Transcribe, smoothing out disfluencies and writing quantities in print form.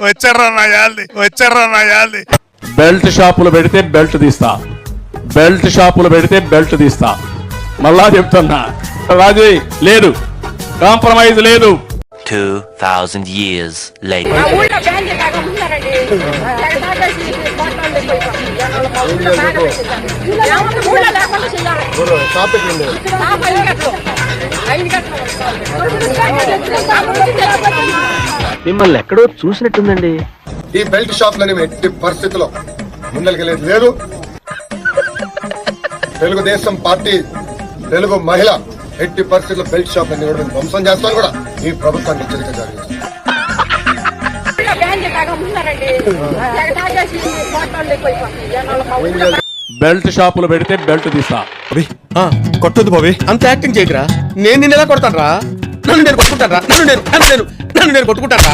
వచ్చారా నా యాల్ది. బెల్ట్ షాపులు పెడితే బెల్ట్ తీస్తా, బెల్ట్ షాపులు పెడితే బెల్ట్ తీస్తా. మళ్ళా చెప్తున్నా, రాజీ లేదు, కాంప్రమైజ్ లేదు. 2000 years later. మిమ్మల్ని ఎక్కడో చూసినట్టుందండి. ఈ బెల్ట్ షాప్లని ఎట్టి పరిస్థితుల్లో ముందలికెళ్ళేది లేదు. తెలుగుదేశం పార్టీ తెలుగు మహిళ ఎట్టి పరిస్థితుల్లో బెల్ట్ షాప్ అన్ని కూడా ధ్వంసం చేస్తాను కూడా ఈ ప్రభుత్వానికి హెచ్చరిక జారీ చేస్తాను. బెల్ట్ షాపులు పెడితే బెల్ట్ తీస్తా. కొట్టొద్దు బాబీ, అంత యాక్టింగ్ చేయకురా. నేను నిన్ను ఎలా కొడతాను రా? నన్ను నేను కొట్టుకుంటాను రా, నన్ను నేను కొట్టుకుంటాను రా.